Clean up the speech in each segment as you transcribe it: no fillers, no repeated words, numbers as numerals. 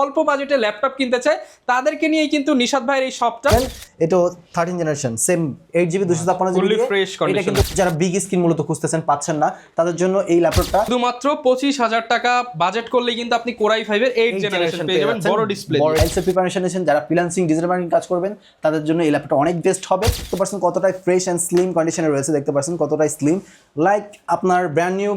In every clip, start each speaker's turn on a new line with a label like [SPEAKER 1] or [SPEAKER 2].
[SPEAKER 1] অল্প বাজেটে ল্যাপটপ কিনতে চায় তাদেরকে নিয়েই কিন্তু নিশাদ ভাইয়ের এই শপটা।
[SPEAKER 2] এটা 13 জেনারেশন সেম 8GB 256GB এটা কিন্তু যারা বিগ স্ক্রিন মূলত খুঁজতেছেন পাচ্ছেন না তাদের জন্য এই ল্যাপটপটা
[SPEAKER 1] শুধুমাত্র 25,000 টাকা বাজেট করলে কিন্তু আপনি কোরাই 5 এর 8 জেনারেশন পেয়ে যাবেন বড় ডিসপ্লে দিয়ে।
[SPEAKER 2] এলসি প্রিপারেশন নিয়েছেন যারা ফ্রিল্যান্সিং ডিজিটাল মার্কেটিং কাজ করবেন তাদের জন্য এই ল্যাপটপটা অনেক বেস্ট হবে। দেখতে পাচ্ছেন কতটাই ফ্রেশ এন্ড স্লিম কন্ডিশনে রয়েছে, দেখতে পাচ্ছেন কতটাই স্লিম, লাইক আপনার ব্র্যান্ড নিউ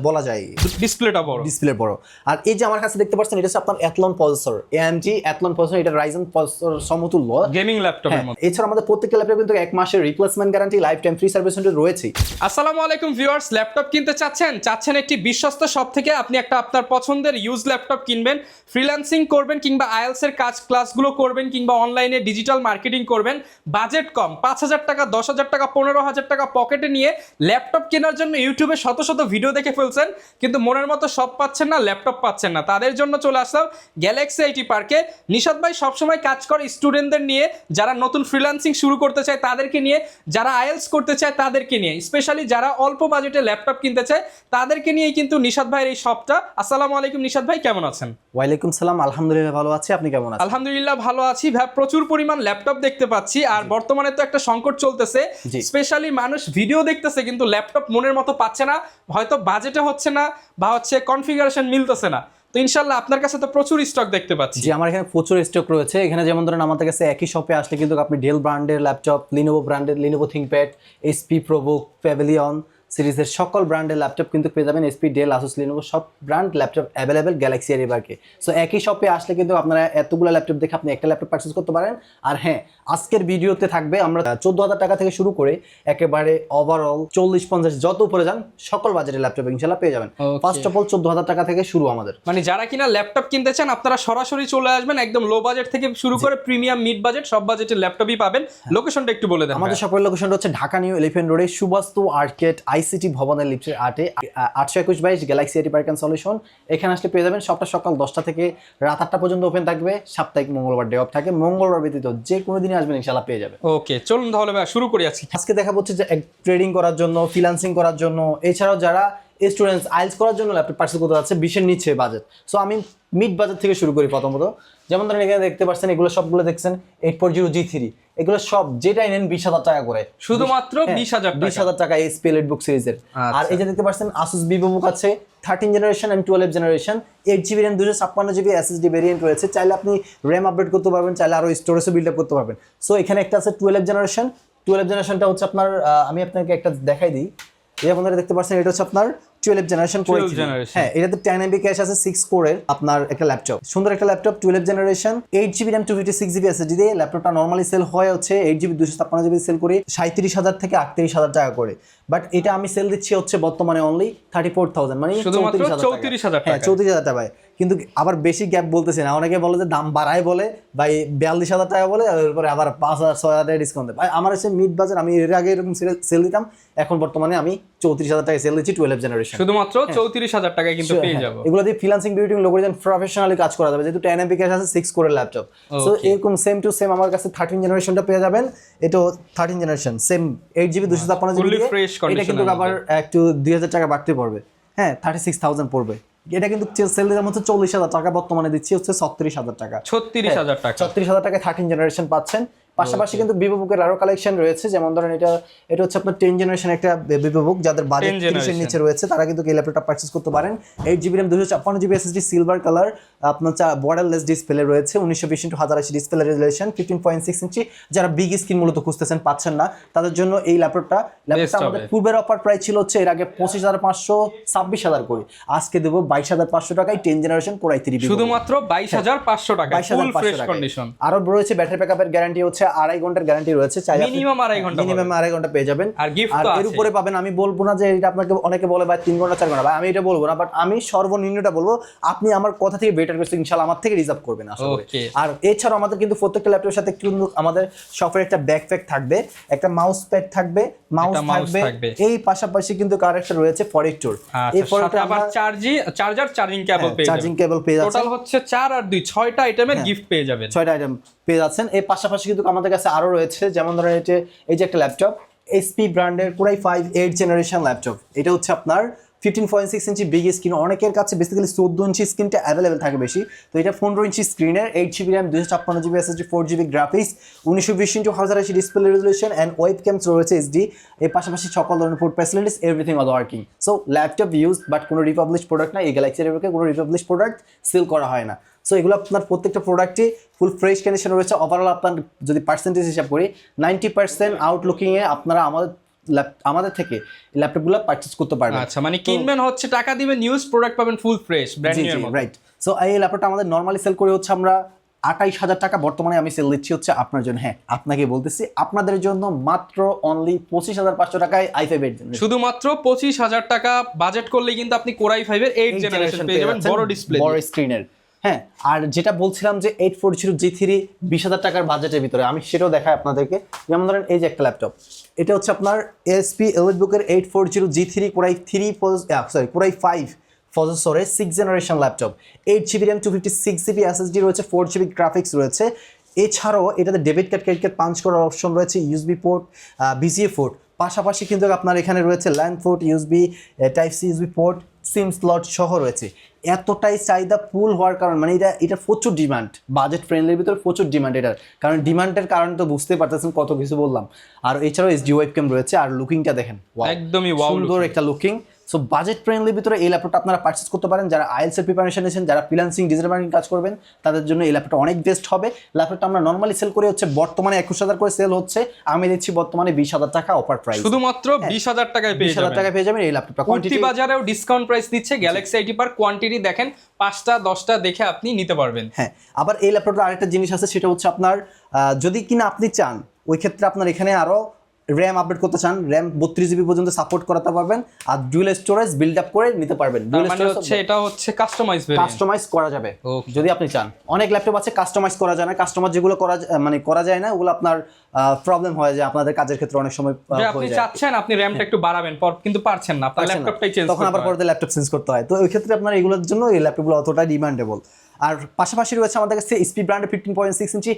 [SPEAKER 2] বলা যায়।
[SPEAKER 1] ডিসপ্লেটা বড়,
[SPEAKER 2] ডিসপ্লে বড়। আর এই যে আমার কাছে দেখতে পাচ্ছেন এটা হচ্ছে আপনার Athlon processor, AMD Athlon processor, এটা রাইজেন প্রসেসর সমতুল্য
[SPEAKER 1] গেমিং ল্যাপটপের মতো।
[SPEAKER 2] এছাড়া আমাদের প্রত্যেকটা ল্যাপটপ কিন্তু 1 মাসের replacement guarantee, life time free service centre রয়েছে।
[SPEAKER 1] আসসালামু আলাইকুম ভিউয়ার্স, ল্যাপটপ কিনতে চাচ্ছেন একটি বিশ্বস্ত শপ থেকে আপনি একটা আপনার পছন্দের ইউজ ল্যাপটপ কিনবেন, ফ্রিল্যান্সিং করবেন কিংবা আইএলস এর ক্লাসগুলো করবেন কিংবা অনলাইনে ডিজিটাল মার্কেটিং করবেন, বাজেট কম 5,000 টাকা 10,000 টাকা 15,000 টাকা পকেটে নিয়ে ল্যাপটপ কেনার জন্য ইউটিউবে শত শত ভিডিও দেখে ফেলছেন কিন্তু মনের মতো সব পাচ্ছেন না, ল্যাপটপ পাচ্ছেন না, তাদের জন্য চলে আসলাম গ্যালাক্সি আইটি পার্কে। নিশাদ ভাই সবসময় কাজ করে স্টুডেন্টদের নিয়ে, যারা নতুন ফ্রিল্যান্সিং শুরু করতে চায় তাদেরকে নিয়ে, যারা আইএলস করতে চায় তাদেরকে নিয়ে, স্পেশালি যারা অল্প বাজেটে ল্যাপটপ কিনতে চায় তাদেরকে নিয়েই কিন্তু নিশাদ ভাইয়ের এই শপটা। আসসালামু আলাইকুম নিশাদ ভাই, কেমন আছেন?
[SPEAKER 2] ওয়ালাইকুম সালাম, আলহামদুলিল্লাহ ভালো আছি, আপনি কেমন আছেন?
[SPEAKER 1] আলহামদুলিল্লাহ ভালো আছি ভাই। প্রচুর পরিমাণ ল্যাপটপ দেখতে পাচ্ছি আর বর্তমানে তো একটা সংকট চলতেছে, স্পেশালি মানুষ ভিডিও দেখতেছে কিন্তু ল্যাপটপ মনের মতো পাচ্ছে না, হয়তো বাজেটে হচ্ছে না বা কনফিগারেশন মিলতেছে না। তো ইনশাআল্লাহ আপনার কাছে তো প্রচুর স্টক দেখতে পাচ্ছি।
[SPEAKER 2] জি, আমার এখানে প্রচুর স্টক রয়েছে। এখানে যেমন ধরেন আমাদের কাছে একই শপে আসলে কিন্তু আপনি ডেল ব্র্যান্ডের ল্যাপটপ, লিনোভো ব্র্যান্ডের Lenovo ThinkPad, HP ProBook, pavilion সিরিজের সকল ব্র্যান্ডের ল্যাপটপ কিন্তু পেয়ে যাবেন। HP, ডেল, আসুস, লিনোভো সব brand laptop available Galaxy IT পার্কে। সো একই শপে আসলে কিন্তু আপনারা এতগুলো ল্যাপটপ দেখে আপনি একটা ল্যাপটপ পারচেজ করতে পারেন। আর হ্যাঁ, আজকের ভিডিওতে থাকবে আমরা 14,000 টাকা থেকে শুরু করে একেবারে ওভারঅল 40-50 যত উপরে যান সকল বাজেটের ল্যাপটপ ইনশাআল্লাহ পেয়ে যাবেন। ফার্স্ট অফ অল 14,000 টাকা থেকে শুরু আমাদের।
[SPEAKER 1] মানে যারা কিনা ল্যাপটপ কিনতে চান আপনারা সরাসরি চলে আসবেন, একদম লো বাজেট থেকে শুরু করে প্রিমিয়াম মিড বাজেট সব বাজেটের ল্যাপটপই পাবেন। লোকেশনটা একটু বলে দেন।
[SPEAKER 2] আমাদের শপের লোকেশনটা হচ্ছে ঢাকা নিউ এলিফ্যান্ট রোডে সুবাস্তু আর্কেড ICT ভবনের লিফটের 821-22 galaxy IT park and solution. এখানে আসলে পেয়ে যাবেন। সবটা সকাল 10টা থেকে রাত 8টা পর্যন্ত ওপেন থাকবে। সাপ্তাহিক মঙ্গলবার ডে অফ থাকে, মঙ্গলবার ব্যতীত যে কোনো দিনই আসবেন ইনশাআল্লাহ পেয়ে যাবেন।
[SPEAKER 1] ওকে, চলুন তাহলে ভাই শুরু করি।
[SPEAKER 2] আজকে দেখা হচ্ছে যে ট্রেডিং করার জন্য, ফ্রিল্যান্সিং করার জন্য, এছাড়াও যারা স্টুডেন্টস আইএলস করার জন্য ল্যাপটপ পারচেজ করতে যাচ্ছে 20-এর নিচে বাজেট। সো আমি মিড বাজেট থেকে শুরু করি প্রথমত। যেমন ধরেন এখানে দেখতে পাচ্ছেন এগুলো সবগুলো দেখছেন 840 G3, এগুলো সব যেটাই নেন 20,000 টাকা করে,
[SPEAKER 1] শুধুমাত্র 20,000
[SPEAKER 2] টাকা SP এলিটবুক সিরিজের। আর এই যে দেখতে পাচ্ছেন আসুস ভিভোবুক আছে 13 generation and 12 generation, 8GB RAM 256GB SSD variant রয়েছে। চাইলে আপনি RAM আপডেট করতে পারবেন, চাইলে আরো স্টোরেজও বিল্ড আপ করতে পারবেন। সো এখানে একটা আছে 12 জেনারেশনটা হচ্ছে আপনার আমি আপনাকে একটা দেখাই দিই। এই আপনারা দেখতে পাচ্ছেন এটা হচ্ছে আপনার 12 জেনারেশন কোর। হ্যাঁ, এটাতে 10MB ক্যাশ আছে, 6 কোরের আপনার একটা ল্যাপটপ, সুন্দর একটা laptop 12 generation, 8GB RAM 256GB SSD দিয়ে। ল্যাপটপটা নরমালি সেল হয় হচ্ছে 8GB 256GB সেল করে 37,000 থেকে 38,000 টাকা করে। বাট এটা আমি সেল দিচ্ছি হচ্ছে বর্তমানে অনলি 34,000, মানে
[SPEAKER 1] 34,000
[SPEAKER 2] টাকা। হ্যাঁ, 34,000 টাকা ভাই। কিন্তু আবার বেশি গ্যাপ বলতেছে না, অনেকে বলে যে দাম বাড়ায় বলে ভাই 42,000 টাকা বলে, এরপরে আবার 5,000-6,000 টাকা ডিসকাউন্ট দেয়। ভাই আমার হচ্ছে মিড বাজার, আমি এর আগে এরকম সেল দিতাম, এখন বর্তমানে আমি 34,000 টাকা সেল দিচ্ছি 12 জেনারেশন।
[SPEAKER 1] শুধুমাত্র 34,000 টাকায় কিন্তু পেয়ে যাবো।
[SPEAKER 2] এগুলো দিয়ে ফ্রিল্যান্সিং বিউটিং লোকেশন প্রফেশনালি কাজ করা যাবে, যেহেতু 10MB ক্যাশ আছে, 6 কোরের ল্যাপটপ। সো এরকম সেম টু সেম আমার কাছে 13 জেনারেশনটা পেয়ে যাবেন। এটা 13 জেনারেশন সেম 8GB 256GB, এটা কিন্তু আবার একটু 2,000 টাকা বাড়তে পড়বে। হ্যাঁ, 36,000 পড়বে। এটা কিন্তু সেল দিলাম হচ্ছে 40,000 টাকা, বর্তমানে দিচ্ছি হচ্ছে 36,000 টাকা।
[SPEAKER 1] 36,000 টাকা,
[SPEAKER 2] 36,000 টাকায় 13 জেনারেশন পাচ্ছেন। পাশাপাশি কিন্তু ভিভোবুকের আরো কালেকশন রয়েছে, যেমন ধরেন এটা হচ্ছে আপনার 10 জেনারেশন একটা ভিভোবুক, যাদের বাজেট 30-এর নিচে রয়েছে তারা কিন্তু এই ল্যাপটপটা পারচেজ করতে পারেন। 8GB RAM 256GB SSD silver colour, আপনার বর্ডারলেস ডিসপ্লে রয়েছে, 1920x1080 ডিসপ্লে রেজোলিউশন, 15.6 ইঞ্চি। যারা বিগ স্ক্রিন মূলত খুঁজতেছেন পাচ্ছেন না তাদের জন্য এই ল্যাপটপটা আমাদের পূর্বের অফার প্রাইস ছিল হচ্ছে এর আগে 25,500, 26,000 করে, আজকে দেবো 22,500 টাকায় 10 জেনারেশন কোর i3,
[SPEAKER 1] শুধুমাত্র 22,500 টাকা, ফুল ফ্রেশ কন্ডিশন।
[SPEAKER 2] আরো রয়েছে ব্যাটারি ব্যাকআপের গ্যারান্টি হচ্ছে 2.5 ঘন্টার গ্যারান্টি রয়েছে, চাইলে
[SPEAKER 1] মিনিমাম 2.5 ঘন্টা
[SPEAKER 2] পেয়ে যাবেন।
[SPEAKER 1] আর গিফট তো
[SPEAKER 2] এর উপরে পাবেন। আমি বলবো না যে এটা আপনাকে অনেকে বলে ভাই 3 ঘন্টা 4 ঘন্টা, ভাই আমি এটা বলবো না, বাট আমি সর্বনিম্নটা বলবো, আপনি আমার কথা থেকে বেটার করতে ইনশাআল্লাহ আমার থেকে রিজার্ভ করবেন আশা করি। আর এছাড়াও আমাদের কিন্তু প্রত্যেকটা ল্যাপটপের সাথে কিন্তু আমাদের শপের একটা ব্যাকপ্যাক থাকবে, একটা মাউস প্যাড থাকবে, মাউস থাকবে, এই পাশাপাশি কিন্তু কারেক্টর রয়েছে ফরেক্টর।
[SPEAKER 1] এই ফরেক্টর আবার চার্জিং কেবল পেয়ে যাবেন। টোটাল হচ্ছে 4 আর 2 6টা আইটেমের গিফট পেয়ে যাবেন,
[SPEAKER 2] 6টা আইটেম পেয়ে যাচ্ছেন। এর পাশাপাশি কিন্তু আমাদের কাছে আরো রয়েছে, যেমন ধরেন এই যে একটা ল্যাপটপ HP ব্র্যান্ডের কোরাই 5 8 জেনারেশন ল্যাপটপ। এটা হচ্ছে আপনার 15.6 ইঞ্চি বিগ স্ক্রিন, অনেকের কাছে বেসিক্যালি 14 ইঞ্চি স্ক্রিনটা অ্যাভেলেবেল থাকে বেশি, তো এটা 15 ইঞ্চি স্ক্রিনের 8GB RAM 256GB SSD 4GB graphics 1920x1080 display resolution and web cams রয়েছে এইচডি, এর পাশাপাশি সকল ধরনের port facilities everything all working. So laptop use but কোনো রিপাবলিশ প্রোডাক্ট না, এই গ্যালাক্সি রেভিউকে কোনো রিপাবলিশ প্রোডাক্ট সেল করা হয় না। সো এগুলো আপনার প্রত্যেকটা প্রোডাক্টই ফুল ফ্রেশ কন্ডিশন রয়েছে। ওভারঅল আপনার যদি পার্সেন্টেজ হিসাব করি 90% আউটলুকিংয়ে আপনারা আমাদের থেকে ল্যাপটপগুলো পারচেজ করতে পারবেন।
[SPEAKER 1] আচ্ছা, মানে কিনবেন হচ্ছে টাকা দিবেন, নিউজ প্রোডাক্ট পাবেন ফুল ফ্রেশ ব্র্যান্ড নিউ এর মতো,
[SPEAKER 2] রাইট। সো এই ল্যাপটপটা আমাদের নরমালি সেল করে হচ্ছে আমরা 28,000 টাকা, বর্তমানে আমি সেল দিচ্ছি হচ্ছে আপনার জন্য, হ্যাঁ আপনাকে বলতেছি, আপনাদের জন্য মাত্র অনলি 25,500 টাকায় i5 8 জেনারেশন।
[SPEAKER 1] শুধুমাত্র 25,000 টাকা বাজেট করলেই কিন্তু আপনি Core i5 এর 8 জেনারেশন পেয়ে যাবেন, বড় ডিসপ্লে,
[SPEAKER 2] বড় স্ক্রিনের। হ্যাঁ, আর যেটা বলছিলাম যে 840 G3 20,000 টাকার বাজেটের ভিতরে, আমি সেটাও দেখাই আপনাদেরকে। যেমন ধরেন এই যে একটা ল্যাপটপ, এটা হচ্ছে আপনার ASP EliteBook-এর 840 G3 Core i5 প্রসেসরের 6 generation laptop, 8GB RAM 256GB SSD রয়েছে, 4GB গ্রাফিক্স রয়েছে। এছাড়াও এটাতে debit card, credit card punch করার অপশন রয়েছে, ইউএসবি পোর্ট, BCA পোর্ট, পাশাপাশি কিন্তু আপনার এখানে রয়েছে land port, USB type C USB port, SIM slot সহ রয়েছে। এতটাই চাহিদা ফুল হওয়ার কারণ, মানে এটা প্রচুর ডিমান্ড, বাজেট ফ্রেন্ডলির ভিতরে প্রচুর ডিমান্ড এটার, কারণ ডিমান্ডের কারণ তো বুঝতে পারতেছেন, কত কিছু বললাম। আর এছাড়াও এইচডি ওয়েবক্যাম রয়েছে, আর লুকিংটা দেখেন
[SPEAKER 1] একদমই
[SPEAKER 2] সুন্দর একটা লুকিং। সো বাজেট ফ্রেন্ডলির ভিতরে এই ল্যাপটপটা আপনারা পারচেস করতে পারেন। যারা আইএলটিএস এর প্রিপারেশন নিয়েছেন, যারা ফ্রিল্যান্সিং ডিজিটাল মার্কেটিং কাজ করবেন, তাদের জন্য এই ল্যাপটপটা অনেক বেস্ট হবে। ল্যাপটপটা আমরা নরমালি সেল করে হচ্ছে বর্তমানে 21,000 করে সেল হচ্ছে, আমি দিচ্ছি বর্তমানে 20,000 টাকা অফার প্রাইস,
[SPEAKER 1] শুধুমাত্র 20,000 টাকায় পেয়ে যাবেন।
[SPEAKER 2] 20,000 টাকায় পেয়ে যাবেন এই ল্যাপটপটা।
[SPEAKER 1] কোয়ান্টিটি বাজারেও ডিসকাউন্ট প্রাইস দিচ্ছে গ্যালাক্সি আইটি পার, কোয়ান্টিটি দেখেন 5টা 10টা দেখে আপনি নিতে পারবেন।
[SPEAKER 2] হ্যাঁ, আবার এই ল্যাপটপটা আরেকটা জিনিস আছে, সেটা হচ্ছে আপনার যদি কিনা আপনি চান, ওই ক্ষেত্রে আপনার এখানে আরো র্যাম আপডেট করতে চান, র্যাম 32GB পর্যন্ত সাপোর্ট করাতে পারবেন, আর ডুয়াল স্টোরেজ বিল্ড আপ করে নিতে পারবেন।
[SPEAKER 1] ডুয়াল স্টোরেজ হচ্ছে, এটা হচ্ছে কাস্টমাইজ
[SPEAKER 2] করা যাবে যদি আপনি চান। অনেক ল্যাপটপ আছে কাস্টমাইজ করা যায় না, কাস্টমাইজ যেগুলো করা যায় না, ওগুলো আপনার প্রবলেম হয় যে আপনাদের কাজের ক্ষেত্রে অনেক সময়
[SPEAKER 1] আপনি চাচ্ছেন আপনি র্যামটা একটু বাড়াবেন, কিন্তু পারছেন না, আপনার ল্যাপটপটাই চেঞ্জ,
[SPEAKER 2] তখন আবার পরে ল্যাপটপ চেঞ্জ করতে হয়। তো ওই ক্ষেত্রে আপনার এগুলোর জন্য এই ল্যাপটপগুলো অতটা ডিমান্ডেবল। আর পাশাপাশি রয়েছে আমাদের কাছে এসপি ব্র্যান্ডের 15.6 ইঞ্চি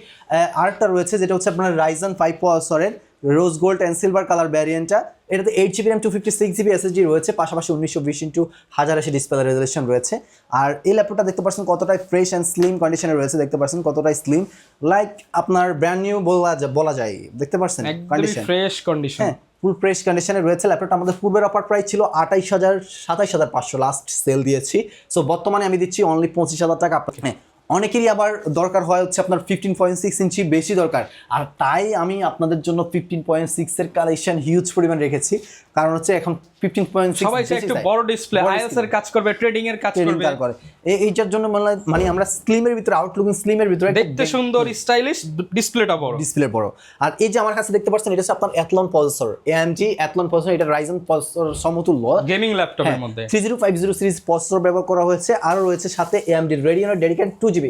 [SPEAKER 2] আরেকটা রয়েছে, যেটা হচ্ছে আপনার Ryzen 5 প্রসেসরের rose gold and silver colour ভ্যারিয়েন্টটা। এটাতে 8GB র্যাম 256GB SSD রয়েছে, পাশাপাশি 1920x1080 ডিসপ্লে রেজলিউশন রয়েছে। আর এই ল্যাপটপটা দেখতে পাচ্ছেন কতটাই ফ্রেশ অ্যান্ড স্লিম কন্ডিশনে রয়েছে, দেখতে পাচ্ছেন কতটাই স্লিম, লাইক আপনার ব্র্যান্ড নিউ বলা যায়, দেখতে পাচ্ছেন
[SPEAKER 1] কন্ডিশন ফ্রেশ কন্ডিশন,
[SPEAKER 2] হ্যাঁ ফুল ফ্রেশ কন্ডিশনে রয়েছে। ল্যাপটপটা আমাদের পূর্বের অফার প্রাইস ছিল 27,500 লাস্ট সেল দিয়েছি। সো বর্তমানে আমি দিচ্ছি অনলি 25,000 টাকা আপনাকে। হ্যাঁ, অনেকেরই আবার দরকার হয় হচ্ছে আপনার 15.6 ইঞ্চি বেশি দরকার, আর তাই আমি আপনাদের জন্য 15.6 এর কালেকশন হিউজ পরিমাণ রেখেছি, কারণ হচ্ছে এখন 15.6
[SPEAKER 1] সবাই চায় একটু বড় ডিসপ্লে, আইএলটিএস এর কাজ করবে, ট্রেডিং এর কাজ করবে,
[SPEAKER 2] এইটার জন্য মানে আমরা স্লিমের ভিতরে, আউটলুকিং স্লিমের ভিতরে
[SPEAKER 1] দেখতে সুন্দর স্টাইলিশ, ডিসপ্লেটা বড়,
[SPEAKER 2] ডিসপ্লে বড়। আর এই যে আমার কাছে দেখতে পাচ্ছেন, এটা হচ্ছে আপনার Athlon processor, AMD Athlon processor, এটা Ryzen প্রসেসর সমতুল্য
[SPEAKER 1] গেমিং ল্যাপটপের মধ্যে
[SPEAKER 2] 3050 সিরিজ প্রসেসর ব্যবহার করা হয়েছে। আর রয়েছে সাথে AMD Radeon ডেডিকেটেড 2GB।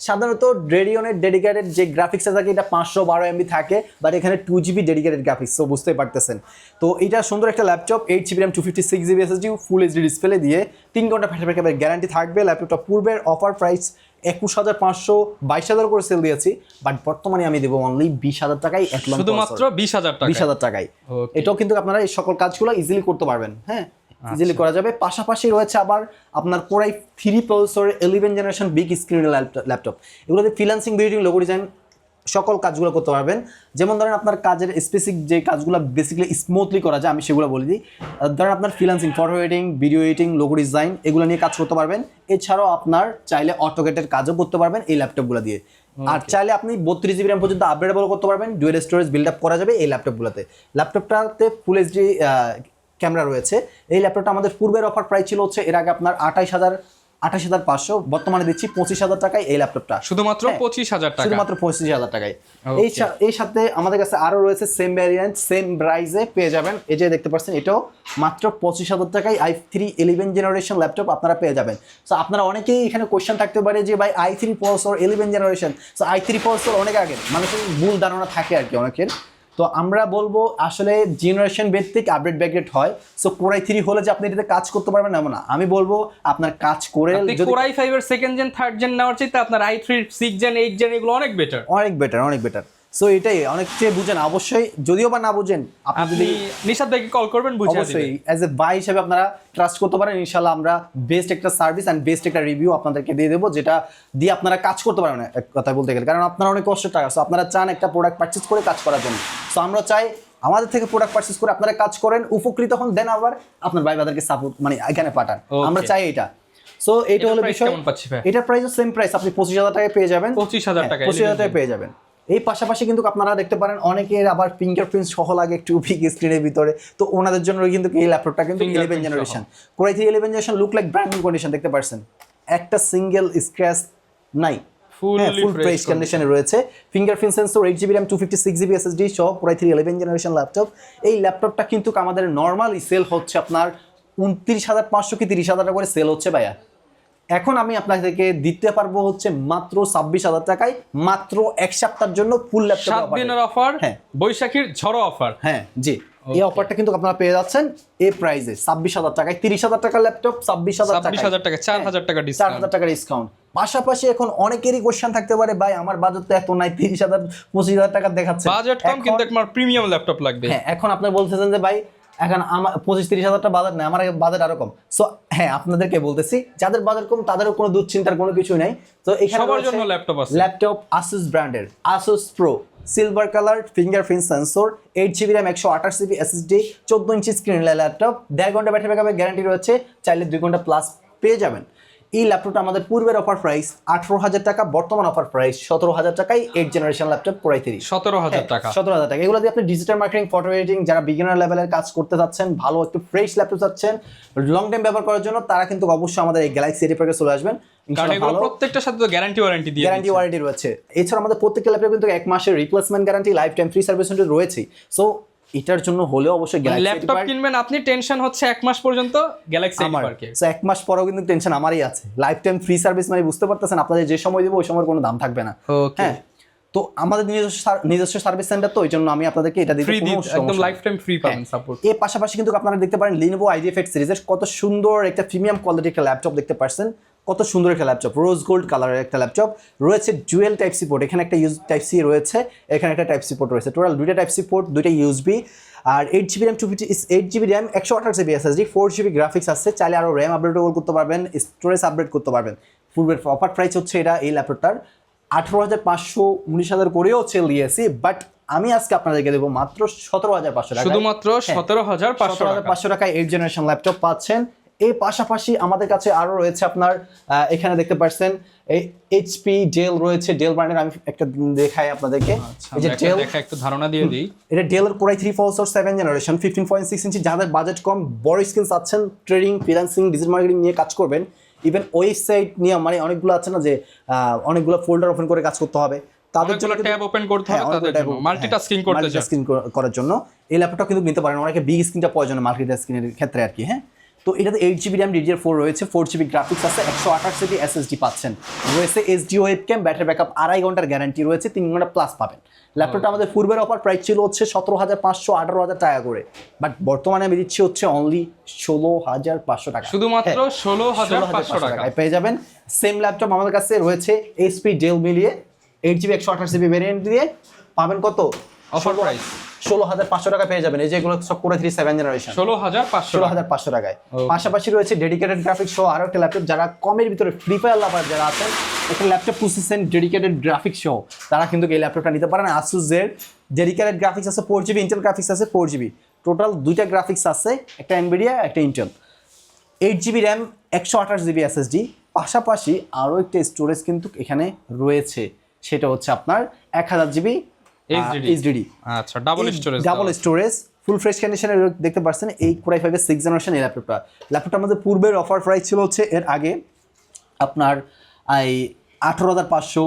[SPEAKER 2] সাধারণত রেডিয়নের ডেডিকেটেড যে গ্রাফিক্স থাকে এটা 512 MB থাকে, বাট এখানে 2GB ডেডিকেটেড গ্রাফিক্স, তো বুঝতেই পারতেছেন। তো এটা সুন্দর একটা laptop, 8GB RAM 256GB SSD full HD display দিয়ে 3 ঘন্টা ব্যাটারি গ্যারান্টি থাকবে। ল্যাপটপটা পূর্বের অফার প্রাইস 21,500 22,000 করে সেল দিয়েছি, বাট বর্তমানে আমি দেবো অনলি 20,000 টাকায়,
[SPEAKER 1] শুধুমাত্র 20,000
[SPEAKER 2] টাকায়। এটাও কিন্তু আপনারা এই সকল কাজগুলো ইজিলি করতে পারবেন, হ্যাঁ ইজিলি করা যাবে। পাশাপাশি রয়েছে আবার আপনার Core i3 প্রসেসরের 11 জেনারেশন বিগ স্ক্রিনের ল্যাপটপ, এগুলোতে ফ্রিল্যান্সিং, ভিডিও, লোগো ডিজাইন সকল কাজগুলো করতে পারবেন। যেমন ধরেন আপনার কাজের স্পেসিফিক যে কাজগুলো বেসিক্যালি স্মুথলি করা যায়, আমি সেগুলো বলে দিই। ধরেন আপনার freelancing, photo editing, video editing, logo design, এগুলো নিয়ে কাজ করতে পারবেন। এছাড়াও আপনার চাইলে অটোকেটের কাজও করতে পারবেন এই ল্যাপটপগুলো দিয়ে। আর চাইলে আপনি 32GB র্যাম পর্যন্ত আপগ্রেডেবল করতে পারবেন, ডুয়াল স্টোরেজ বিল্ড আপ করা যাবে এই ল্যাপটপগুলোতে। ল্যাপটপটাতে ফুল এইচডি ক্যামেরা রয়েছে। এই ল্যাপটপটা আমাদের পূর্বের অফার প্রাইস ছিল হচ্ছে এর আগে আপনার 28,500, বর্তমানে দিচ্ছি 25,000 টাকায় এই ল্যাপটপটা,
[SPEAKER 1] শুধুমাত্র 25,000 টাকা,
[SPEAKER 2] শুধুমাত্র 25,000 টাকায়। এই সাথে আমাদের কাছে আরো রয়েছে সেম ভ্যারিয়েন্ট, সেম প্রাইসে পেয়ে যাবেন। এই যে দেখতে পাচ্ছেন, এটাও মাত্র 25,000 টাকায় i3 11 জেনারেশন ল্যাপটপ আপনারা পেয়ে যাবেন। সো আপনারা অনেকেই এখানে কোয়েশ্চেন থাকতে পারে যে ভাই i3 processor 11 generation, so i3 processor অনেক আগে, মানুষের ভুল ধারণা থাকে আর কি অনেকের। তো আমরা বলবো আসলে জেনারেশন ভিত্তিক আপডেট ব্যাকগ্রেড হয়। সো Core i3 হলে যে আপনি এটাতে কাজ করতে পারবেন এমন না, আমি বলবো আপনার কাজ করে
[SPEAKER 1] Core i5 এর সেকেন্ড জেন, থার্ড জেন নেওয়ার চাইতে আপনার i3 6 জেন 8 জেন এগুলো অনেক বেটার,
[SPEAKER 2] অনেক বেটার। সো এটাই অনেকে বুঝেন অবশ্যই, যদিও বা না বুঝেন আপনি
[SPEAKER 1] আপনি
[SPEAKER 2] যদি
[SPEAKER 1] নিশাদ ভাইকে কল করবেন, বুঝিয়ে দিবেন।
[SPEAKER 2] অবশ্যই অ্যাজ এ বাই হিসেবে আপনারা ট্রাস্ট করতে পারেন। ইনশাআল্লাহ আমরা বেস্ট একটা সার্ভিস অ্যান্ড বেস্ট একটা রিভিউ আপনাদেরকে দিয়ে দেবো, যেটা দিয়ে আপনারা কাজ করতে পারেন এক কথায় বলতে গেলে। কারণ আপনারা অনেক কষ্টের টাকা, সো আপনারা চান একটা প্রোডাক্ট পারচেজ করে কাজ করার জন্য। সো আমরা চাই আমাদের থেকে প্রোডাক্ট পারচেজ করে আপনারা কাজ করেন, উপকৃত হন, দেন আবার আপনার ভাই বাদারকে সাপোর্ট মানে এখানে পাঠান। আমরা চাই এটা। সো এইটা হলো বিষয়। এটার প্রাইসও সেম প্রাইস, আপনি 25,000 টাকায় পেয়ে যাবেন।
[SPEAKER 1] 25,000 টাকা,
[SPEAKER 2] 25,000 টাকায় পেয়ে যাবেন। এই পাশাপাশি কিন্তু আপনারা দেখতে পারেন অনেকের আবার ফিঙ্গারপ্রিন্ট সহ লাগে একটু বিগ স্ক্রিনের ভিতরে, তো ওনাদের জন্য কিন্তু এই ল্যাপটপটা কিন্তু 11 generation Core i3 11 generation look like brand new condition দেখতে পাচ্ছেন, একটা সিঙ্গেল স্ক্র্যাচ নাই, ফুল ফ্রেশ কন্ডিশনে রয়েছে। Fingerprint sensor, 8GB RAM 256GB SSD সহ Core i3 11 জেনারেশন ল্যাপটপ। এই ল্যাপটপটা কিন্তু আমাদের নর্মালি সেল হচ্ছে আপনার 29,500 কি 30,000 টাকা করে সেল হচ্ছে ভাইয়া। এখন আমি আপনাদেরকে দিতে পারবো হচ্ছে মাত্র 26,000 টাকায়, মাত্র এক সপ্তাহের জন্য ফুল ল্যাপটপ
[SPEAKER 1] 7 দিনের অফার,
[SPEAKER 2] হ্যাঁ
[SPEAKER 1] বৈশাখীর ঝড়ো অফার।
[SPEAKER 2] হ্যাঁ জি, এই অফারটা কিন্তু আপনারা পেয়ে যাচ্ছেন এই প্রাইসে 26,000 টাকায়। 30,000 টাকার ল্যাপটপ 26,000 টাকা,
[SPEAKER 1] 26,000 টাকা, 4,000 টাকা ডিসকাউন্ট,
[SPEAKER 2] 4,000 টাকা ডিসকাউন্ট। পাশাপাশি এখন অনেকেরই কোশ্চেন থাকতে পারে, ভাই আমার বাজেট তো এত নাই, 30,000 25,000 টাকা দেখাচ্ছে,
[SPEAKER 1] বাজেট কম কিন্তু আমার প্রিমিয়াম ল্যাপটপ লাগবে।
[SPEAKER 2] হ্যাঁ এখন আপনি বলতেছেন যে ভাই এখন আমার 25-30,000 টাকা বাজেট নাই, আমার বাজেট আরো কম। সো হ্যাঁ আপনাদেরকে বলতেছি যাদের বাজেট কম তাদেরও কোনো দুশ্চিন্তার কোনো কিছু নাই। তো এখানে
[SPEAKER 1] সবার জন্য ল্যাপটপ আছে।
[SPEAKER 2] ল্যাপটপ Asus ব্র্যান্ডের Asus Pro silver colour, fingerprint sensor, 8GB RAM 128GB SSD, 14 inch screen laptop, 1.5 ঘন্টা ব্যাটারি ব্যাকআপের গ্যারান্টি রয়েছে, চাইলে 2 ঘন্টা প্লাস পেয়ে যাবেন। এই ল্যাপটপটা আমাদের পূর্বের অফার প্রাইস 18,000 টাকা, বর্তমান অফার প্রাইস 17,000 টাকায় 8 জেনারেশন ল্যাপটপ Core i3
[SPEAKER 1] 17,000 টাকা,
[SPEAKER 2] 17,000 টাকা। এগুলো দিয়ে আপনি ডিজিটাল মার্কেটিং, ফটো এডিটিং, যারা বিগিনার লেভেলের কাজ করতে চাচ্ছেন, ভালো একটু ফ্রেশ ল্যাপটপ চাচ্ছেন লং টাইম ব্যবহার করার জন্য, তারা কিন্তু অবশ্যই আমাদের এই গ্যালাক্সি এডি প্যাকে চলে আসবেন।
[SPEAKER 1] কারণ এগুলো প্রত্যেকটার সাথে তো গ্যারান্টি ওয়ারেন্টি দিয়ে
[SPEAKER 2] গ্যারান্টি ওয়ারেন্টি রয়েছে। এছাড়া আমাদের প্রত্যেকটা ল্যাপটপ কিন্তু 1 মাসের replacement guarantee, life time free service রয়েছে। সো এটার জন্য হলেও অবশ্যই গ্যালাক্সি
[SPEAKER 1] ল্যাপটপ কিনবেন, আপনি টেনশন হচ্ছে 1 মাস পর্যন্ত গ্যালাক্সি এডি পার্কে।
[SPEAKER 2] সো 1 মাস পরেও কিন্তু টেনশন আমারই আছে। লাইফ টাইম ফ্রি সার্ভিস মানে বুঝতে পারতেছেন, আপনাদের যে সময় দেবো ওই সময়ের কোনো দাম থাকবে না। হ্যাঁ, তো আমাদের নিজস্ব সার্ভিস সেন্টার, তো ওই জন্য আমি আপনাদেরকে এটা দিতে
[SPEAKER 1] একদম লাইফ টাইম ফ্রি পাবেন সাপোর্ট।
[SPEAKER 2] এর পাশাপাশি কিন্তু আপনারা দেখতে পারেন Lenovo IdeaPad সিরিজের কত সুন্দর একটা প্রিমিয়াম কোয়ালিটি একটা ল্যাপটপ দেখতে পাচ্ছেন, কত সুন্দর একটা ল্যাপটপ, রোজ গোল্ড কালারের একটা ল্যাপটপ রয়েছে, ডুয়েল টাইপ সি পোর্ট, এখানে একটা টাইপ সি রয়েছে, এখানে একটা টাইপ সি পোর্ট রয়েছে, টোটাল দুইটা টাইপ সি পোর্ট, দুইটা ইউএসবি, আর 8GB RAM 8GB RAM 128GB SSD, 4GB graphics আছে, চাইলে আরও র্যাম আপডেটও করতে পারবেন, স্টোরেজ আপডেট করতে পারবেন। পূর্বের অফার প্রাইস হচ্ছে এটা এই ল্যাপটপটার 18,500 19,000 করেও সেল দিয়েছি, বাট আমি আজকে আপনাদেরকে দেবো মাত্র 17,500 টাকা,
[SPEAKER 1] শুধুমাত্র 17,500
[SPEAKER 2] টাকায় 8 জেনারেশন ল্যাপটপ পাচ্ছেন। এই পাশাপাশি আমাদের কাছে আরো রয়েছে আপনার এখানে দেখতে পাচ্ছেন এইচপি ডেল রয়েছে, ডেল ব্র্যান্ডের আমি একটা দেখাই আপনাদেরকে।
[SPEAKER 1] এই যে ডেল দেখা একটু ধারণা দিয়ে দিই,
[SPEAKER 2] এটা ডেলের Core i3 Pulsar 7 জেনারেশন 15.6 ইঞ্চি। যাদের বাজেট কম, বড় স্ক্রিন চাচ্ছেন, ট্রেডিং, ফ্রিল্যান্সিং, ডিজিটাল মার্কেটিং নিয়ে কাজ করবেন, ইভেন ওয়েবসাইট নিয়ে মানে অনেকগুলো আছে না যে অনেকগুলো ফোল্ডার ওপেন করে কাজ করতে হবে, তাদের জন্য
[SPEAKER 1] ট্যাব ওপেন করতে হবে, তাদের জন্য মাল্টিটাস্কিং করতে চান,
[SPEAKER 2] মাল্টিটাস্কিং করার জন্য এই ল্যাপটপটা কিন্তু নিতে পারেন। অনেকে বিগ স্ক্রিনটা প্রয়োজন মাল্টিটাস্কিং এর ক্ষেত্রে আর কি। হ্যাঁ, তো এটাতে 8GB RAM DDR4 রয়েছে, 4GB গ্রাফিক্স আছে, 128GB SSD পাচ্ছেন, রয়েছে SD ওয়েবক্যাম, ব্যাটারি ব্যাকআপ 2.5 ঘন্টার গ্যারান্টি রয়েছে, 3 ঘন্টা প্লাস পাবেন। ল্যাপটপটা আমাদের পূর্বের অফার প্রাইস ছিল হচ্ছে 17,500 18,000 টাকা করে, বাট বর্তমানে আমি দিচ্ছি হচ্ছে অনলি 16,500 টাকা,
[SPEAKER 1] শুধুমাত্র 16,500 টাকায়
[SPEAKER 2] পেয়ে যাবেন। সেম ল্যাপটপ আমাদের কাছে রয়েছে HP ডেল মিলিয়ে 8GB 128GB ভেরিয়েন্ট দিয়ে পাবেন কত
[SPEAKER 1] অফার প্রাইস
[SPEAKER 2] 16,500 টাকা পেয়ে যাবেন। এই যে এগুলো সব Core i3 7 জেনারেশন 16,500 টাকায়। পাশাপাশি রয়েছে ডেডিকেটেড গ্রাফিক্স সহ আরো একটা ল্যাপটপ, যারা কমের ভিতরে ফ্রি ফায়ার লাভার যারা আছেন, একটা ল্যাপটপ খুঁজছেন ডেডিকেটেড গ্রাফিক্স সহ, তারা কিন্তু এই ল্যাপটপটা নিতে পারেন। Asus এর ডেডিকেটেড গ্রাফিক্স আছে 4GB, ইন্টেল গ্রাফিক্স আছে 4GB, টোটাল দুইটা গ্রাফিক্স আছে, একটা Nvidia একটা Intel, 8GB RAM 128GB SSD, পাশাপাশি আরো একটা স্টোরেজ কিন্তু এখানে রয়েছে, সেটা হচ্ছে আপনার 1000GB HDD।
[SPEAKER 1] আচ্ছা, ডাবল
[SPEAKER 2] স্টোরেজ, ফুল ফ্রেশ কন্ডিশনে দেখতে পাচ্ছেন এই Core i5 এর 6 জেনারেশন এই ল্যাপটপটা আমাদের পূর্বের অফার প্রাইস ছিল হচ্ছে এর আগে আপনার 18,500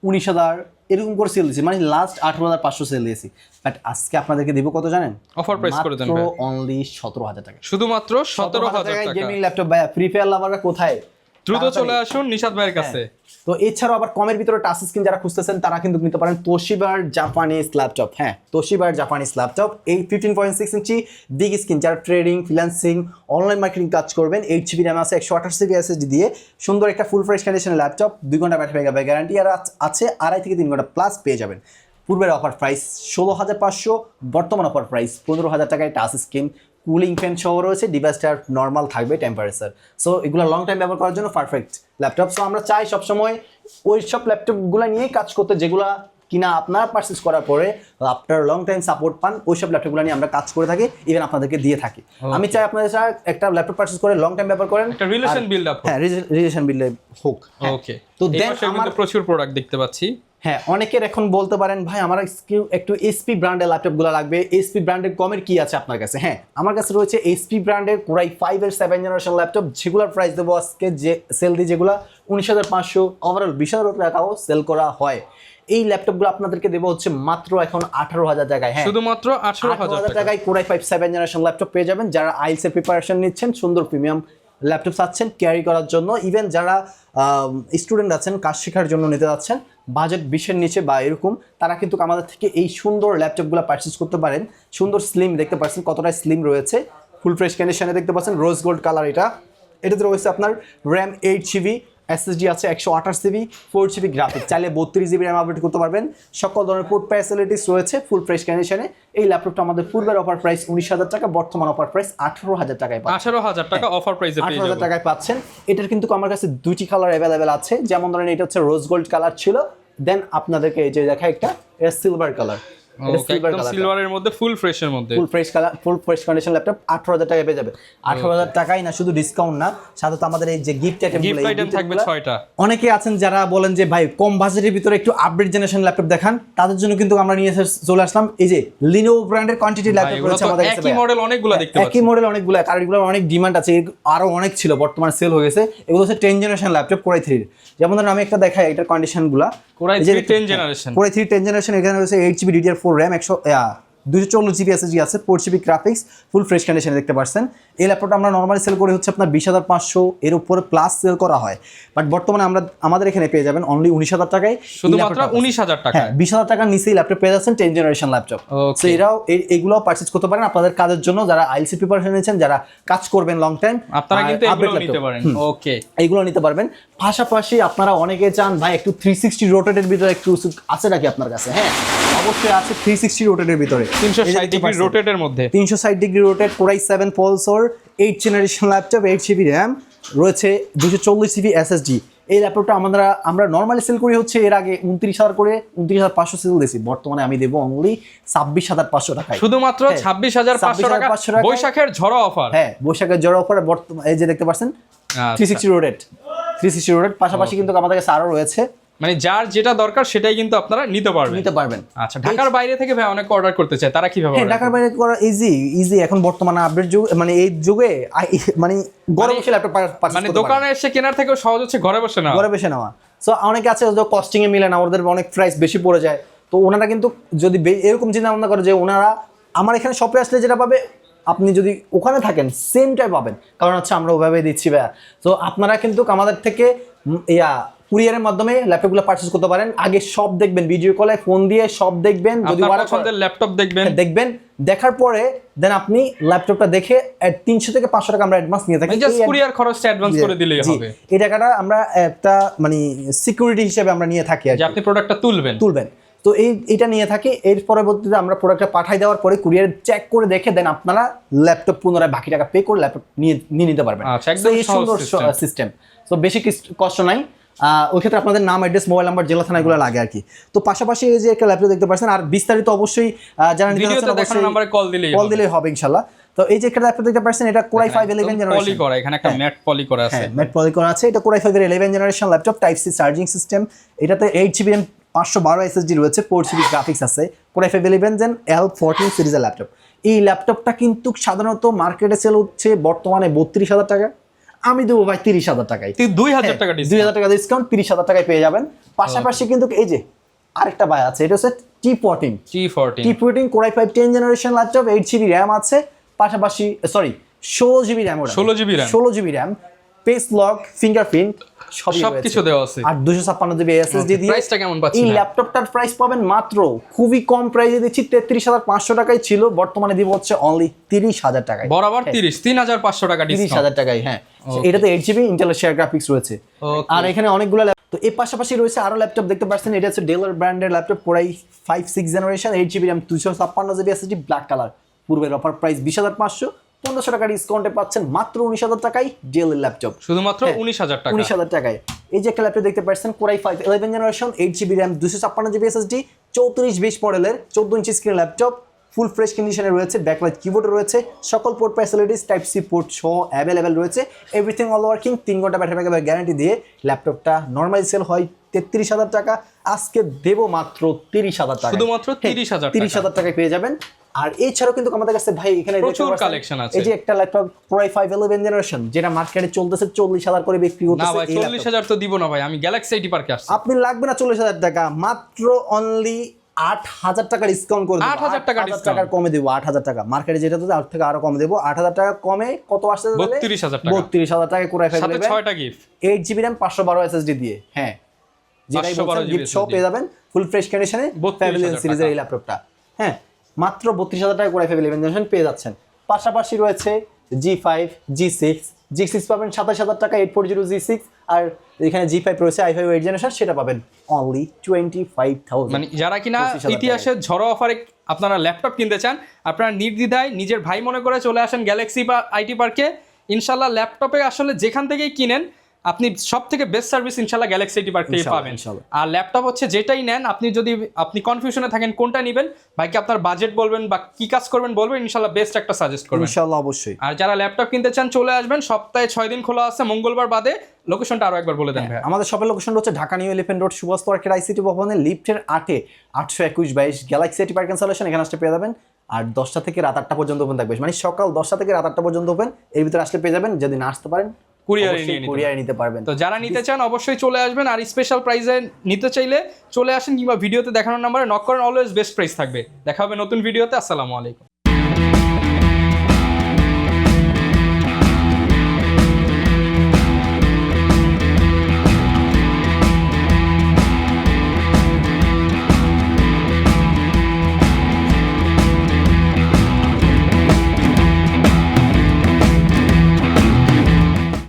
[SPEAKER 2] 19,000 এরকম করে সেল দিয়েছি, মানে লাস্ট 18,500 সেল দিয়েছি, বাট আজকে আপনাদেরকে দেব কত জানেন?
[SPEAKER 1] অফার প্রাইস করে দেন
[SPEAKER 2] ভাই অনলি 17,000 টাকা,
[SPEAKER 1] শুধুমাত্র 17,000 টাকা
[SPEAKER 2] গেমিং ল্যাপটপ ভাই। ফ্রি ফায়ার লাভাররা কোথায়?
[SPEAKER 1] দ্রুত চলে আসুন নিশাদ ভাইয়ের কাছে।
[SPEAKER 2] তো এছাড়াও আবার কমের ভিতরে টাচ স্ক্রিন যারা খুঁজতেছেন তারা কিন্তু নিতে পারেন তোশিবার জাপানিজ ল্যাপটপ। হ্যাঁ, তোশিবার জাপানিজ ল্যাপটপ, এই 15.6 ইঞ্চি বিগ স্ক্রিন, যারা ট্রেডিং, ফ্রিল্যান্সিং, অনলাইন মার্কেটিং কাজ করবেন, 8GB RAM আছে, 128GB SSD দিয়ে সুন্দর একটা ফুল ফ্রেশ কন্ডিশনের ল্যাপটপ, 2 ঘন্টা ব্যাটারি ব্যাকআপ গ্যারান্টি আর আছে, 2.5 থেকে 3 ঘন্টা প্লাস পেয়ে যাবেন। পূর্বের অফার প্রাইস 16,500, বর্তমান অফার প্রাইস 15,000 টাকায় টাচ স্ক্রিন, কুলিং ফ্যান সহ রয়েছে, ডিভাইসটার নর্মাল থাকবে টেম্পারেচার। সো এগুলো লং টাইম ব্যবহার করার জন্য পারফেক্ট ল্যাপটপ। সো আমরা চাই সবসময় ওই সব ল্যাপটপগুলো নিয়েই কাজ করতে যেগুলা কিনা আপনার পারচেস করার পরে আপনার লং টাইম সাপোর্ট পান, ওই সব ল্যাপটপগুলো নিয়ে আমরা কাজ করে থাকি, ইভেন আপনাদেরকে দিয়ে থাকি। আমি চাই আপনাদের সাথে একটা ল্যাপটপ পারচেস করে লং টাইম ব্যবহার করেন,
[SPEAKER 1] একটা রিলেশন বিল্ড আপ।
[SPEAKER 2] হ্যাঁ রিলেশন বিল্ড হোক।
[SPEAKER 1] ওকে,
[SPEAKER 2] তো দেন
[SPEAKER 1] আমার প্রচুর প্রোডাক্ট দেখতে পাচ্ছি।
[SPEAKER 2] হ্যাঁ, অনেকের এখন বলতে পারেন ভাই আমার একটু এইচপি ব্র্যান্ডের ল্যাপটপগুলো লাগবে, এইচপি ব্র্যান্ডের কমের কি আছে আপনার কাছে? হ্যাঁ, আমার কাছে রয়েছে এইচপি ব্র্যান্ডের Core i5 এর 7th জেনারেশন ল্যাপটপ, যেগুলোর প্রাইস দেবো আজকে যে সেল দিই যেগুলো 19,500, ওভারঅল 20,000 টাকাও সেল করা হয়। এই ল্যাপটপগুলো আপনাদেরকে দেবো হচ্ছে মাত্র এখন 18,000 টাকায়। হ্যাঁ,
[SPEAKER 1] শুধুমাত্র 18,000
[SPEAKER 2] টাকায় Core i5 7th generation laptop পেয়ে যাবেন। যারা আইএলটিএস এর প্রিপারেশন নিচ্ছেন, সুন্দর প্রিমিয়াম ল্যাপটপ চাচ্ছেন ক্যারি করার জন্য, ইভেন যারা স্টুডেন্ট আছেন কাজ শেখার জন্য নিতে যাচ্ছেন বাজেট 20-এর নিচে বা এরকম, তারা কিন্তু আমাদের থেকে এই সুন্দর ল্যাপটপগুলো পারচেস করতে পারেন। সুন্দর স্লিম, দেখতে পাচ্ছেন কতটা স্লিম রয়েছে, ফুল ফ্রেশ কন্ডিশনে দেখতে পাচ্ছেন, রোজ গোল্ড কালার। এটাতে রয়েছে আপনার র্যাম 8GB, এসএসডি আছে 128GB, 4GB গ্রাফিক্স, চাইলে 32GB র্যাম আপডেট করতে পারবেন। সকল ধরনের পোর্ট ফ্যাসিলিটিস রয়েছে ফুল ফ্রেশ কন্ডিশনে। এই ল্যাপটপটা আমাদের পূর্বের অফার প্রাইস 19,000 টাকা, বর্তমান অফার প্রাইস 18,000 টাকায় পাচ্ছেন।
[SPEAKER 1] 18,000 টাকা অফার প্রাইসে পেয়ে যাবেন।
[SPEAKER 2] 18,000 টাকায় পাচ্ছেন। এটার কিন্তু আমার কাছে দুটি কালার অ্যাভেলেবেল আছে, যেমন ধরেন এটা হচ্ছে রোজ গোল্ড কালার ছিল, দেন আপনাদেরকে এই যে দেখা একটা এটা সিলভার কালার,
[SPEAKER 1] সিলভারের মধ্যে ফুল ফ্রেশের মধ্যে
[SPEAKER 2] full fresh colour, full fresh condition laptop 18,000 টাকায় পেয়ে যাবে। 18,000 টাকাই না, শুধু ডিসকাউন্ট না, সাথে তো আমাদের এই যে গিফট আইটেম
[SPEAKER 1] থাকবে 6টা।
[SPEAKER 2] অনেকে আছেন যারা বলেন যে ভাই কম বাজেটের ভিতরে একটু আপডেট জেনারেশন ল্যাপটপ দেখান, তাদের জন্য কিন্তু আমরা নিয়ে চলে আসলাম এই যে Lenovo ব্র্যান্ডের কোয়ান্টিটি ল্যাপটপ রয়েছে আমাদের কাছে।
[SPEAKER 1] একই মডেল অনেকগুলো দেখতে পাচ্ছি,
[SPEAKER 2] একই মডেল অনেকগুলো, কারণ এগুলোর অনেক ডিমান্ড আছে, আরো অনেক ছিল, বর্তমানে সেল হয়ে গেছে। এগুলো হচ্ছে 10th generation laptop Core i3 এর। যেমন ধরেন আমি একটা দেখাই এটার কন্ডিশনগুলো।
[SPEAKER 1] Core i3 10th generation,
[SPEAKER 2] Core i3 10th generation, এখানে রয়েছে 8GB DDR4 RAM, 240GB SSD আছে, 4GB গ্রাফিক্স, ফুল ফ্রেশ কন্ডিশনে দেখতে পাচ্ছেন। এই ল্যাপটপটা আমরা নরমালি সেল করে হচ্ছে আপনার 20,500 এর উপরে প্লাস সেল করা হয়, বাট বর্তমানে আমাদের এখানে পেয়ে যাবেন অনলি 19,000 টাকায়,
[SPEAKER 1] শুধুমাত্র 19,000 টাকা।
[SPEAKER 2] হ্যাঁ, 20,000 টাকার নিচেই ল্যাপটপ পেয়ে যাচ্ছেন 10th জেনারেশন ল্যাপটপ। সো এগুলো পারচেজ করতে পারেন আপনাদের কাজের জন্য, যারা আইএলটিএস প্রিপারেশন নিচ্ছেন, যারা কাজ করবেন লং টাইম,
[SPEAKER 1] আপনারা কিন্তু এগুলো নিতে পারেন। ওকে,
[SPEAKER 2] এইগুলো নিতে পারবেন। পাশাপাশি আপনারা অনেকে চান ভাই একটু 360 রোটেটের ভিতরে একটু আছে নাকি আপনার কাছে? হ্যাঁ, অবশ্যই আছে 360 রোটেটের ভিতরে,
[SPEAKER 1] 360 ডিগ্রি রোটেটের মধ্যে,
[SPEAKER 2] 360 degree rotate, Core i7 Pulsar 8th generation laptop, 8GB RAM রয়েছে, 240GB SSD। এই ল্যাপটপটা আমরা নর্মালি সেল করি হচ্ছে এর আগে 29,000 করে, 29,500 সেল দিয়েছি, বর্তমানে আমি দেবো অনলি 26,500 টাকায়,
[SPEAKER 1] শুধুমাত্র 26,500 টাকা। বৈশাখের ঝড় অফার।
[SPEAKER 2] হ্যাঁ, বৈশাখের ঝড় অফার। বর্তমানে এই যে দেখতে পাচ্ছেন 360 রোটেট, পাশাপাশি কিন্তু আমাদের কাছে আরো রয়েছে,
[SPEAKER 1] মানে যার যেটা দরকার সেটাই কিন্তু আপনারা নিতে পারবেন। আচ্ছা, ঢাকার বাইরে থেকে ভাই অনেক অর্ডার করতে চায়, তারা কিভাবে?
[SPEAKER 2] হ্যাঁ, ঢাকার বাইরে করা ইজি এখন বর্তমানে আপডেট যুগ, মানে এই যুগে মানে ঘরে বসে ল্যাপটপ
[SPEAKER 1] মানে দোকানে এসে কেনার থেকেও সহজ হচ্ছে ঘরে বসে নেওয়া।
[SPEAKER 2] সো অনেকে আছে কস্টিং এ মিলে না, ওদের অনেক প্রাইস বেশি পড়ে যায়, তো ওনারা কিন্তু যদি এরকম চিন্তা ভাবনা করে যে ওনারা আমার এখানে শপে আসলে যেটা পাবে আপনি যদি ওখানে থাকেন সেমটাই পাবেন, কারণ হচ্ছে আমরা ওভাবে দিচ্ছি ভাইয়া। তো আপনারা কিন্তু আমাদের থেকে কুরিয়ারের মাধ্যমে ল্যাপটপগুলো পারচেজ করতে পারেন। আগে সব দেখবেন, ভিডিও কলে ফোন দিয়ে সব দেখবেন, যদি
[SPEAKER 1] পছন্দের ল্যাপটপ দেখবেন,
[SPEAKER 2] দেখার পরে দেন আপনি ল্যাপটপটা দেখে 300 থেকে 500 টাকা আমরা অ্যাডভান্স নিয়ে থাকি,
[SPEAKER 1] জাস্ট কুরিয়ার খরচটা অ্যাডভান্স করে দিলেই হবে।
[SPEAKER 2] এই টাকাটা আমরা একটা মানে সিকিউরিটি হিসেবে আমরা নিয়ে থাকি আর
[SPEAKER 1] যে আপনি প্রোডাক্টটা তুলবেন।
[SPEAKER 2] তো এটা নিয়ে থাকি, এর পরবর্তীতে আমরা প্রোডাক্টটা পাঠাই দেওয়ার পরে কুরিয়ার চেক করে দেখে দেন আপনারা ল্যাপটপ পুনরায় বাকি টাকা পে করে ল্যাপটপ নিয়ে নিতে পারবেন।
[SPEAKER 1] আচ্ছা, একদম
[SPEAKER 2] সুন্দর সিস্টেম। তো বেশি কষ্ট নাই। ওই ক্ষেত্রে আপনাদের নাম, অ্যাড্রেস, মোবাইল নাম্বার, জেলা থানা এগুলো লাগে আর কি। তো পাশাপাশি এই যে একটা ল্যাপটপ দেখতে পাচ্ছেন, আর বিস্তারিত অবশ্যই যারা নিতে চাচ্ছেন অবশ্যই
[SPEAKER 1] নম্বরে কল দিলেই হবে
[SPEAKER 2] ইনশাআল্লাহ। তো এই যে একটা ল্যাপটপ দেখতে পাচ্ছেন, এটা Core i5 11th জেনারেশন,
[SPEAKER 1] পলি করা, এখানে একটা ম্যাট পলি করা আছে।
[SPEAKER 2] হ্যাঁ, ম্যাট পলি করা আছে। এটা Core i5 এর 11th generation laptop, type C charging system. এটাতে 8GB RAM, 512 SSD রয়েছে, 4GB গ্রাফিক্স আছে। Core i5 11th Gen L14 সিরিজের ল্যাপটপ। এই ল্যাপটপটা কিন্তু সাধারণত মার্কেটে সেল হচ্ছে বর্তমানে 32,000 টাকা, আমি দেবো ভাই 30,000 টাকায়,
[SPEAKER 1] 2,000 টাকা ডিসকাউন্ট,
[SPEAKER 2] 2,000 টাকা ডিসকাউন্ট, 30,000 টাকায় পেয়ে যাবেন। পাশাপাশি কিন্তু এই যে আরেকটা ভাই আছে, এটা হচ্ছে T14 Core i5 10th generation laptop, 8GB RAM আছে, পাশাপাশি 16GB RAM,
[SPEAKER 1] 16GB RAM,
[SPEAKER 2] pace lock, fingerprint
[SPEAKER 1] সবকিছু দেওয়া আছে।
[SPEAKER 2] আর 256 জিবি এসএসডি দিয়ে।
[SPEAKER 1] প্রাইসটা কেমন পাচ্ছেন?
[SPEAKER 2] এই ল্যাপটপটার প্রাইস পাবেন মাত্র খুবই কম প্রাইসে দিচ্ছি, 33,500 টাকায় ছিল, বর্তমানে দিব হচ্ছে অনলি 30,000 টাকায়।
[SPEAKER 1] বরাবর 3,500 টাকা ডিসকাউন্ট।
[SPEAKER 2] 30,000 টাকায়, হ্যাঁ। এটাতে 8GB ইন্টেলের শেয়ার গ্রাফিক্স রয়েছে। আর এখানে অনেকগুলো তো এর পাশাপাশি রয়েছে আরো ল্যাপটপ দেখতে পাচ্ছেন, এটা হচ্ছে ডেলার ব্র্যান্ডের laptop, core i 5-6 generation, 8GB RAM, 256GB SSD, black colour. পূর্বের অফার প্রাইস 20,500, 1500 টাকা ডিসকাউন্টে পাচ্ছেন মাত্র 19,000 টাকায় ডেলের ল্যাপটপ,
[SPEAKER 1] শুধুমাত্র 19,000 টাকা।
[SPEAKER 2] 19,000 টাকায়। এই যে একটা ল্যাপটপ দেখতে পাচ্ছেন, core i 5-11 generation, 8GB RAM, 256GB SSD, 3420 মডেলের 14 inch screen laptop, full fresh কন্ডিশনে রয়েছে, ব্যাকলাইট কিবোর্ড রয়েছে, সকল port facilities type C port সহ অ্যাভেলেবেল রয়েছে, এভরিথিং অল ওয়ার্কিং, 3 ঘন্টা ব্যাটারি ব্যাকআপ গ্যারান্টি দিয়ে ল্যাপটপটা নরমালি সেল হয় 33,000 টাকা, আজকে দেব মাত্র 30,000 টাকা,
[SPEAKER 1] শুধুমাত্র 30,000 টাকা।
[SPEAKER 2] 30,000 টাকায় পেয়ে যাবেন। আর এছাড়াও কিন্তু আমাদের কাছে ভাই এখানে
[SPEAKER 1] প্রচুর কালেকশন আছে।
[SPEAKER 2] এই যে একটা ল্যাপটপ কোরাই 5-11 জেনারেশন, যেটা মার্কেটে চলতেছে 40,000 করে বিক্রি
[SPEAKER 1] না
[SPEAKER 2] হচ্ছে।
[SPEAKER 1] ভাই 40,000 তো দিব না ভাই, আমি গ্যালাক্সি আইটি পার্কে আসছি।
[SPEAKER 2] আপনি লাগবে না 40,000 টাকা, মাত্র অনলি 8,000 টাকা ডিসকাউন্ট করে দেব,
[SPEAKER 1] 8,000 টাকা
[SPEAKER 2] 8,000 টাকা কমে দেব, 8,000 টাকা মার্কেটে যেটা তো তার থেকে আরো কমে দেব, 8,000 টাকা কমে কত আসছে?
[SPEAKER 1] 32,000 টাকা।
[SPEAKER 2] 32,000 টাকা কোরাই 5
[SPEAKER 1] সাথে 6টা গিফট,
[SPEAKER 2] 8GB RAM, 512 SSD দিয়ে, হ্যাঁ, যেটাই
[SPEAKER 1] 512
[SPEAKER 2] বলছেন গিফট সহ
[SPEAKER 1] SSD
[SPEAKER 2] পেয়ে যাবেন ফুল ফ্রেশ কন্ডিশনে
[SPEAKER 1] 32,000
[SPEAKER 2] সিরিজের এই ল্যাপটপটা, হ্যাঁ, মাত্র 32,000 টাকা কোরাই 5 জেনারেশন পেয়ে যাচ্ছেন। পাশাপাশি রয়েছে G5, G6, G6 পাবেন 27,000 টাকা, 840 G6, আর এখানে G5 রয়েছে i5 8 জেনারেশন, সেটা পাবেন অনলি 25,000।
[SPEAKER 1] মানে যারা কিনা ইতিহাসের ঝড়ো অফারে আপনারা ল্যাপটপ কিনতে চান, আপনারা নির্দ্বিধায় নিজের ভাই মনে করে চলে আসেন গ্যালাক্সি আইটি পার্কে। ইনশাল্লাহ ল্যাপটপে আসলে যেখান থেকেই কিনেন আপনি সব থেকে বেস্ট সার্ভিস ইনশাল্লাহ গ্যালাক্সি আইটি পার্ক থেকে পাবেন। আর ল্যাপটপ হচ্ছে যেটাই নেন, আপনি কনফিউশনে থাকেন কোনটা নেবেন, ভাইকে আপনার বাজেট বলবেন বা কি কাজ করবেন বলবেন, ইনশাল্লাহ বেস্ট একটা সাজেস্ট করবেন
[SPEAKER 2] ইনশাআল্লাহ, অবশ্যই।
[SPEAKER 1] আর যারা ল্যাপটপ কিনতে চান চলে আসবেন, সপ্তাহে 6 দিন খোলা আছে, মঙ্গলবার বাদে। লোকেশনটা আরো একবার বলে দেন ভাই।
[SPEAKER 2] আমাদের শপের লোকেশন হচ্ছে Dhaka new elephant road, Subhash market, ICT ভবনের লিফটের 8-এ 821-22 গ্যালাক্সি আইটি পার্ক সলিউশন, এখানে আসলে পেয়ে যাবেন। আর 10টা থেকে রাত 8টা পর্যন্ত ওপেন থাকবে, মানে সকাল 10টা থেকে রাত 8টা পর্যন্ত ওপেন, এর ভিতরে আসলে পেয়ে যাবেন। যদি না আসতে পারেন কুরিয়ারে নিতে পারবেন।
[SPEAKER 1] তো যারা নিতে চান অবশ্যই চলে আসবেন, আর স্পেশাল প্রাইসে নিতে চাইলে চলে আসেন, কিংবা ভিডিওতে দেখানোর নাম্বারে নক করেন, অলওয়েজ বেস্ট প্রাইস থাকবে। দেখা হবে নতুন ভিডিওতে। আসসালামু আলাইকুম।